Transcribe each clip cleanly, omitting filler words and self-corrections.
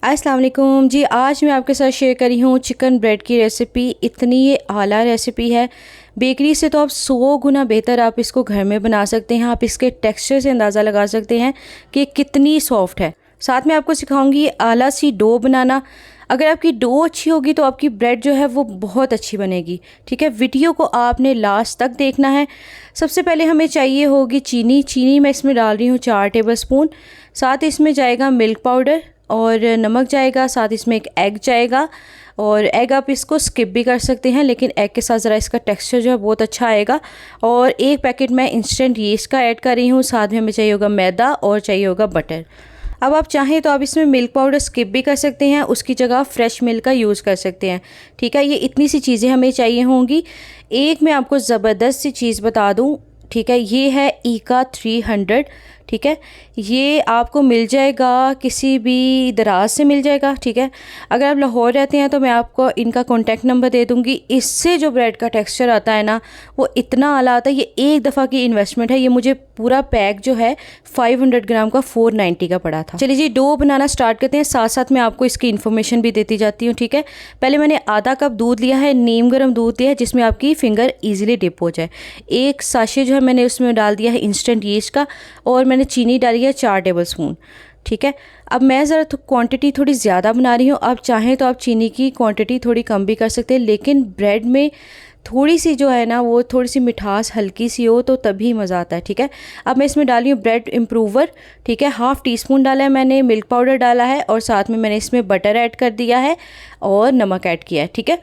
अस्सलाम वालेकुम जी। आज मैं आपके साथ शेयर करी हूँ चिकन ब्रेड की रेसिपी। इतनी ये आला रेसिपी है, बेकरी से तो आप 100 गुना बेहतर आप इसको घर में बना सकते हैं। आप इसके टेक्सचर से अंदाज़ा लगा सकते हैं कि कितनी सॉफ्ट है। साथ में आपको सिखाऊंगी आला सी डो बनाना। अगर आपकी डो अच्छी होगी तो आपकी ब्रेड जो है वो बहुत अच्छी बनेगी। ठीक है, वीडियो को आपने लास्ट तक देखना है। सबसे पहले हमें चाहिए होगी चीनी मैं इसमें डाल रही हूँ 4 टेबल स्पून। साथ इसमें जाएगा मिल्क पाउडर और नमक जाएगा। साथ इसमें एक एग जाएगा, और एग आप इसको स्किप भी कर सकते हैं, लेकिन एग के साथ ज़रा इसका टेक्सचर जो है बहुत अच्छा आएगा। और एक पैकेट मैं इंस्टेंट यीस्ट का ऐड कर रही हूँ। साथ में हमें चाहिए होगा मैदा और चाहिए होगा बटर। अब आप चाहें तो आप इसमें मिल्क पाउडर स्किप भी कर सकते हैं, उसकी जगह फ्रेश मिल्क का यूज़ कर सकते हैं। ठीक है, ये इतनी सी चीज़ें हमें चाहिए होंगी। एक मैं आपको ज़बरदस्त सी चीज़ बता दूँ। ठीक है, ये है ईका 300। ठीक है, ये आपको मिल जाएगा किसी भी दराज से मिल जाएगा। ठीक है, अगर आप लाहौर रहते हैं तो मैं आपको इनका कॉन्टैक्ट नंबर दे दूँगी। इससे जो ब्रेड का टेक्सचर आता है ना, वो इतना आला आता है। ये एक दफ़ा की इन्वेस्टमेंट है। ये मुझे पूरा पैक जो है 500 ग्राम का 490 का पड़ा था। चलिए जी, डो बनाना स्टार्ट करते हैं। साथ साथ मैं आपको इसकी इन्फॉर्मेशन भी देती जाती हूँ। ठीक है, पहले मैंने आधा कप दूध लिया है, नीम गर्म दूध लिया है, जिसमें आपकी फिंगर ईजिली डिप हो जाए। एक साशे जो है मैंने उसमें डाल दिया है इंस्टेंट यीस्ट का, और मैंने चीनी डाली है 4 टेबल स्पून। ठीक है, अब मैं ज़रा क्वांटिटी थोड़ी ज़्यादा बना रही हूँ। आप चाहें तो आप चीनी की क्वांटिटी थोड़ी कम भी कर सकते हैं, लेकिन ब्रेड में थोड़ी सी जो है ना, वो थोड़ी सी मिठास हल्की सी हो तो तभी मज़ा आता है। ठीक है, अब मैं इसमें डाली हूँ ब्रेड इम्प्रूवर। ठीक है, हाफ़ टी स्पून डाला है मैंने, मिल्क पाउडर डाला है, और साथ में मैंने इसमें बटर ऐड कर दिया है और नमक ऐड किया है। ठीक है,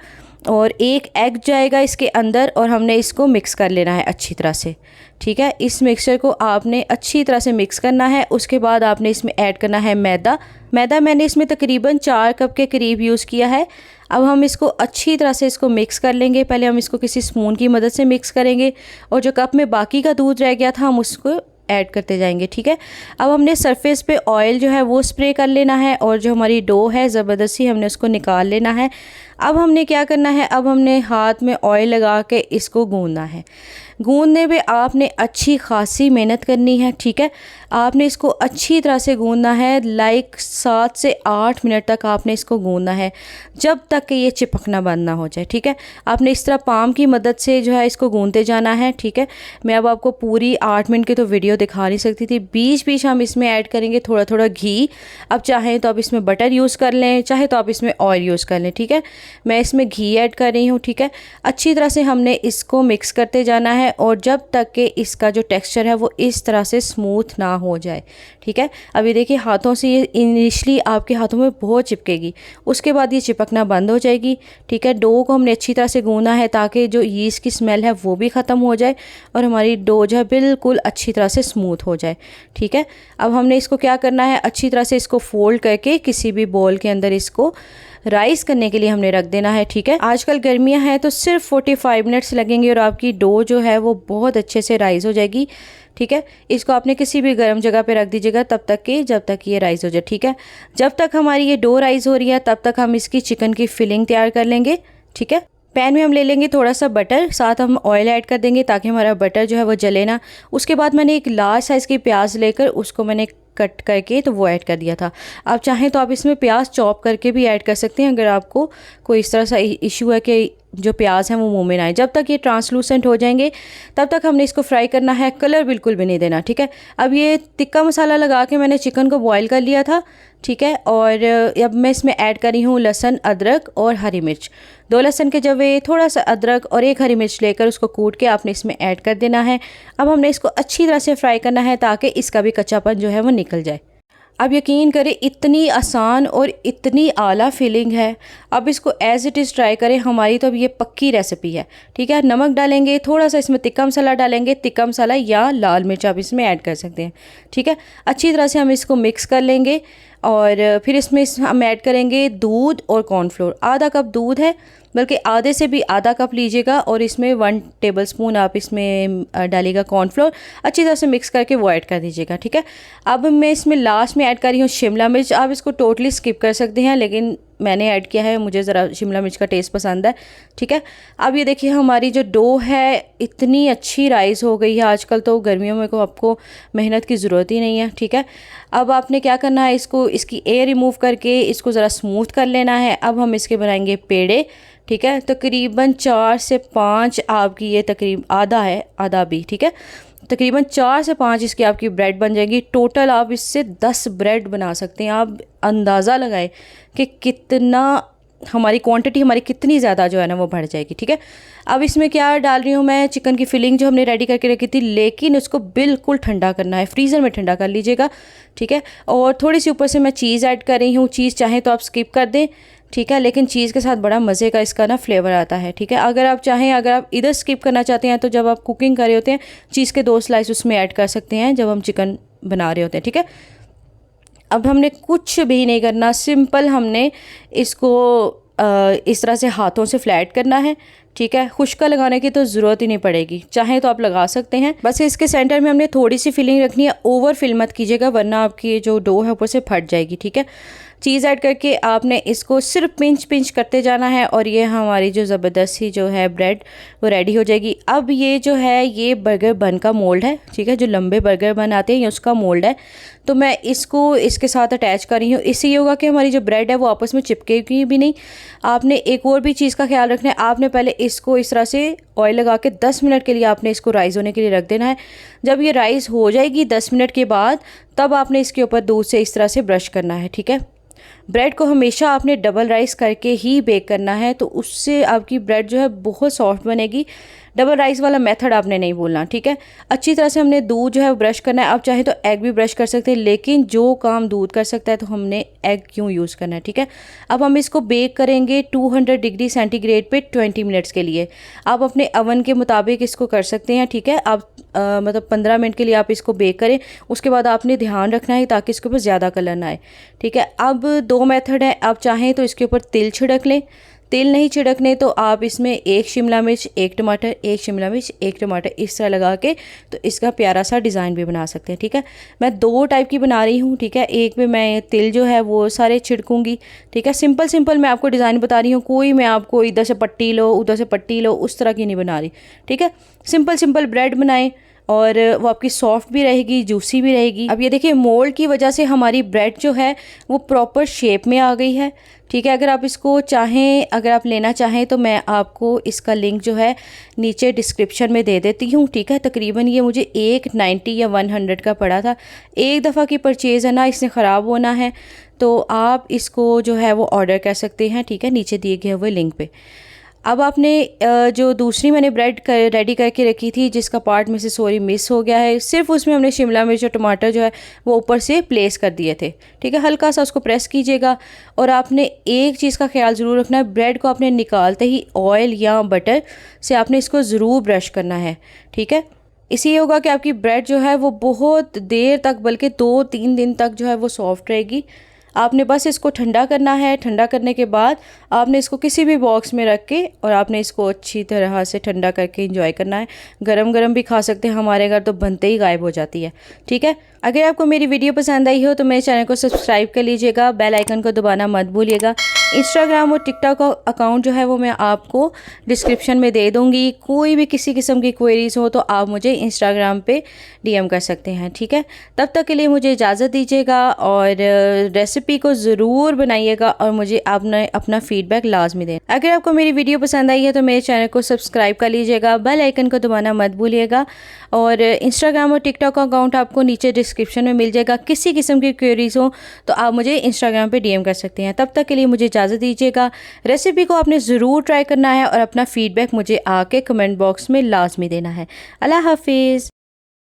और एक एग जाएगा इसके अंदर, और हमने इसको मिक्स कर लेना है अच्छी तरह से। ठीक है, इस मिक्सचर को आपने अच्छी तरह से मिक्स करना है। उसके बाद आपने इसमें ऐड करना है मैदा मैंने इसमें तकरीबन 4 कप के करीब यूज़ किया है। अब हम इसको अच्छी तरह से इसको मिक्स कर लेंगे। पहले हम इसको किसी स्पून की मदद से मिक्स करेंगे, और जो कप में बाकी का दूध रह गया था हम उसको ऐड करते जाएंगे। ठीक है, अब हमने सरफेस पे ऑयल जो है वो स्प्रे कर लेना है, और जो हमारी डो है ज़बरदस्ती हमने उसको निकाल लेना है। अब हमने क्या करना है, अब हमने हाथ में ऑयल लगा के इसको गूंदना है। गूंदने में आपने अच्छी खासी मेहनत करनी है। ठीक है, आपने इसको अच्छी तरह से गूंदना है। लाइक 7 से 8 मिनट तक आपने इसको गूंदना है, जब तक कि ये चिपकना बंद ना हो जाए। ठीक है, आपने इस तरह पाम की मदद से जो है इसको गूंदते जाना है। ठीक है, मैं अब आपको पूरी 8 मिनट की तो वीडियो दिखा नहीं सकती थी। बीच बीच हम इसमें ऐड करेंगे थोड़ा थोड़ा घी। अब चाहें तो आप इसमें बटर यूज़ कर लें, चाहे तो आप इसमें ऑयल यूज़ कर लें। ठीक है, मैं इसमें घी ऐड कर रही हूँ। ठीक है, अच्छी तरह से हमने इसको मिक्स करते जाना है, और जब तक कि इसका जो टेक्सचर है वो इस तरह से स्मूथ ना हो जाए। ठीक है, अभी देखिए हाथों से ये इनिशियली आपके हाथों में बहुत चिपकेगी, उसके बाद ये चिपकना बंद हो जाएगी। ठीक है, डो को हमने अच्छी तरह से गूंदना है ताकि जो यीस्ट की स्मेल है वो भी ख़त्म हो जाए, और हमारी डो जो है बिल्कुल अच्छी तरह से स्मूथ हो जाए। ठीक है, अब हमने इसको क्या करना है, अच्छी तरह से इसको फोल्ड करके किसी भी बोल के अंदर इसको राइस करने के लिए हमने रख देना है। ठीक है, आजकल गर्मियां हैं तो सिर्फ 45 मिनट्स लगेंगे और आपकी डो जो है वो बहुत अच्छे से राइस हो जाएगी। ठीक है, इसको आपने किसी भी गर्म जगह पे रख दीजिएगा तब तक कि जब तक ये राइस हो जाए। ठीक है, जब तक हमारी ये डो राइस हो रही है तब तक हम इसकी चिकन की फिलिंग तैयार कर लेंगे। ठीक है, पैन में हम ले लेंगे थोड़ा सा बटर, साथ हम ऑयल ऐड कर देंगे ताकि हमारा बटर जो है वो जले ना। उसके बाद मैंने एक लार्ज साइज़ की प्याज लेकर उसको मैंने कट करके तो वो ऐड कर दिया था। आप चाहें तो आप इसमें प्याज चॉप करके भी ऐड कर सकते हैं, अगर आपको कोई इस तरह सा इशू है कि जो प्याज है वो मुंह में ना आए। जब तक ये ट्रांसलूसेंट हो जाएंगे तब तक हमने इसको फ्राई करना है, कलर बिल्कुल भी नहीं देना। ठीक है, अब ये तिक्का मसाला लगा के मैंने चिकन को बॉईल कर लिया था। ठीक है, और अब मैं इसमें ऐड करी हूँ लहसुन, अदरक और हरी मिर्च। 2 लहसुन के जवे, थोड़ा सा अदरक और 1 हरी मिर्च लेकर उसको कूट के आपने इसमें ऐड कर देना है। अब हमने इसको अच्छी तरह से फ्राई करना है ताकि इसका भी कच्चापन जो है वो निकल जाए। अब यकीन करें इतनी आसान और इतनी आला फीलिंग है। अब इसको एज़ इट इज़ ट्राई करें। हमारी तो अब ये पक्की रेसिपी है। ठीक है, नमक डालेंगे, थोड़ा सा इसमें तिक्का मसाला डालेंगे, तिक्का मसाला या लाल मिर्च आप इसमें ऐड कर सकते हैं। ठीक है, अच्छी तरह से हम इसको मिक्स कर लेंगे, और फिर इसमें हम ऐड करेंगे दूध और कॉर्नफ्लोर। आधा कप दूध है, बल्कि आधे से भी आधा कप लीजिएगा, और इसमें 1 टेबल स्पून आप इसमें डालिएगा कॉर्नफ्लोर। अच्छी तरह से मिक्स करके वो ऐड कर दीजिएगा। ठीक है, अब मैं इसमें लास्ट में ऐड कर रही हूँ शिमला मिर्च। आप इसको टोटली स्किप कर सकते हैं, लेकिन मैंने ऐड किया है, मुझे ज़रा शिमला मिर्च का टेस्ट पसंद है। ठीक है, अब ये देखिए हमारी जो डो है इतनी अच्छी राइस हो गई है। आजकल तो गर्मियों में को आपको मेहनत की ज़रूरत ही नहीं है। ठीक है, अब आपने क्या करना है, इसको इसकी एयर रिमूव करके इसको ज़रा स्मूथ कर लेना है। अब हम इसके बनाएंगे पेड़े। ठीक है, तकरीबन 4 से 5 आपकी ये तकरीब आधा है, आधा भी। ठीक है, तकरीबन 4 से 5 इसकी आपकी ब्रेड बन जाएगी। टोटल आप इससे 10 ब्रेड बना सकते हैं। आप अंदाज़ा लगाएं कि कितना हमारी क्वांटिटी हमारी कितनी ज़्यादा जो है ना वो बढ़ जाएगी। ठीक है, अब इसमें क्या डाल रही हूँ मैं, चिकन की फिलिंग जो हमने रेडी करके रखी थी, लेकिन उसको बिल्कुल ठंडा करना है, फ्रीज़र में ठंडा कर लीजिएगा। ठीक है, और थोड़ी सी ऊपर से मैं चीज़ ऐड कर रही हूँ। चीज़ चाहें तो आप स्किप कर दें। ठीक है, लेकिन चीज़ के साथ बड़ा मज़े का इसका ना फ्लेवर आता है। ठीक है, अगर आप चाहें, अगर आप इधर स्किप करना चाहते हैं तो जब आप कुकिंग कर रहे होते हैं चीज़ के 2 स्लाइस उसमें ऐड कर सकते हैं जब हम चिकन बना रहे होते हैं। ठीक है, अब हमने कुछ भी नहीं करना, सिंपल हमने इसको इस तरह से हाथों से फ्लैट करना है। ठीक है, खुश्का लगाने की तो ज़रूरत ही नहीं पड़ेगी, चाहे तो आप लगा सकते हैं। बस इसके सेंटर में हमने थोड़ी सी फिलिंग रखनी है, ओवर फिल मत कीजिएगा वरना आपकी जो डो है ऊपर से फट जाएगी। ठीक है, चीज़ ऐड करके आपने इसको सिर्फ पिंच पिंच करते जाना है और ये हमारी जो ज़बरदस्त सी जो है ब्रेड वो रेडी हो जाएगी। अब ये जो है ये बर्गर बन का मोल्ड है। ठीक है, जो लंबे बर्गर बन आते हैं ये उसका मोल्ड है, तो मैं इसको इसके साथ अटैच कर रही हूँ। इससे ये होगा कि हमारी जो ब्रेड है वो आपस में चिपकेगी भी नहीं। आपने एक और भी चीज़ का ख्याल रखना है, आपने पहले इसको इस तरह से ऑयल लगा के 10 मिनट के लिए आपने इसको राइस होने के लिए रख देना है। जब ये राइस हो जाएगी 10 मिनट के बाद, तब आपने इसके ऊपर दूध से इस तरह से ब्रश करना है। ठीक है, ब्रेड को हमेशा आपने डबल राइस करके ही बेक करना है, तो उससे आपकी ब्रेड जो है बहुत सॉफ्ट बनेगी। डबल राइस वाला मेथड आपने नहीं भूलना। ठीक है, अच्छी तरह से हमने दूध जो है ब्रश करना है। आप चाहे तो एग भी ब्रश कर सकते हैं, लेकिन जो काम दूध कर सकता है तो हमने एग क्यों यूज़ करना है। ठीक है, अब हम इसको बेक करेंगे 200 डिग्री सेंटीग्रेड पे 20 मिनट्स के लिए। आप अपने अवन के मुताबिक इसको कर सकते हैं। ठीक है, आप मतलब 15 मिनट के लिए आप इसको बेक करें, उसके बाद आपने ध्यान रखना है ताकि इसके ऊपर ज़्यादा कलर ना आए। ठीक है, अब 2 मेथड है, आप चाहें तो इसके ऊपर तिल छिड़क लें, तिल नहीं छिड़कने तो आप इसमें 1 शिमला मिर्च 1 टमाटर, 1 शिमला मिर्च 1 टमाटर इस तरह लगा के तो इसका प्यारा सा डिज़ाइन भी बना सकते हैं। ठीक है, मैं 2 टाइप की बना रही हूँ। ठीक है, एक में मैं तिल जो है वो सारे छिड़कूँगी। ठीक है, सिंपल सिंपल मैं आपको डिज़ाइन बता रही हूँ, कोई मैं आपको इधर से पट्टी लो उधर से पट्टी लो उस तरह की नहीं बना रही। ठीक है, सिंपल सिंपल ब्रेड बनाएं और वो आपकी सॉफ्ट भी रहेगी, जूसी भी रहेगी। अब ये देखिए मोल्ड की वजह से हमारी ब्रेड जो है वो प्रॉपर शेप में आ गई है। ठीक है, अगर आप इसको चाहें, अगर आप लेना चाहें तो मैं आपको इसका लिंक जो है नीचे डिस्क्रिप्शन में दे देती हूँ। ठीक है, तकरीबन ये मुझे 190 या 100 का पड़ा था। एक दफ़ा की परचेज़ है ना, इसने ख़राब होना है, तो आप इसको जो है वो ऑर्डर कर सकते हैं। ठीक है, नीचे दिए गए हुए लिंक पे। अब आपने जो दूसरी मैंने ब्रेड रेडी करके रखी थी जिसका पार्ट में से सॉरी मिस हो गया है, सिर्फ उसमें हमने शिमला मिर्च और टमाटर जो है वो ऊपर से प्लेस कर दिए थे। ठीक है, हल्का सा उसको प्रेस कीजिएगा और आपने एक चीज़ का ख्याल ज़रूर रखना है, ब्रेड को आपने निकालते ही ऑयल या बटर से आपने इसको ज़रूर ब्रश करना है। ठीक है, इससे ये होगा कि आपकी ब्रेड जो है वो बहुत देर तक, बल्कि 2-3 दिन तक जो है वो सॉफ्ट रहेगी। आपने बस इसको ठंडा करना है। ठंडा करने के बाद आपने इसको किसी भी बॉक्स में रख के और आपने इसको अच्छी तरह से ठंडा करके एंजॉय करना है। गरम गरम भी खा सकते हैं, हमारे घर तो बनते ही गायब हो जाती है। ठीक है, अगर आपको मेरी वीडियो पसंद आई हो तो मेरे चैनल को सब्सक्राइब कर लीजिएगा, बेल आइकन को दबाना मत भूलिएगा। इंस्टाग्राम और टिकटॉक अकाउंट जो है वो मैं आपको डिस्क्रिप्शन में दे दूँगी। कोई भी किसी किस्म की क्वेरीज हो तो आप मुझे इंस्टाग्राम पे DM कर सकते हैं। ठीक है, तब तक के लिए मुझे इजाज़त दीजिएगा और रेसिपी को ज़रूर बनाइएगा और मुझे अपना फीडबैक लाजमी दें। अगर आपको मेरी वीडियो पसंद आई है तो मेरे चैनल को सब्सक्राइब कर लीजिएगा, बेल आइकन को दबाना मत भूलिएगा और इंस्टाग्राम और टिकटॉक अकाउंट आपको नीचे डिस्क्रिप्शन में मिल जाएगा। किसी किस्म की क्वेरीज हो तो आप मुझे इंस्टाग्राम पे DM कर सकते हैं। तब तक के लिए मुझे इजाज़त दीजिएगा। रेसिपी को आपने ज़रूर ट्राई करना है और अपना फीडबैक मुझे आके कमेंट बॉक्स में लाजमी देना है। अल्लाह हाफिज़।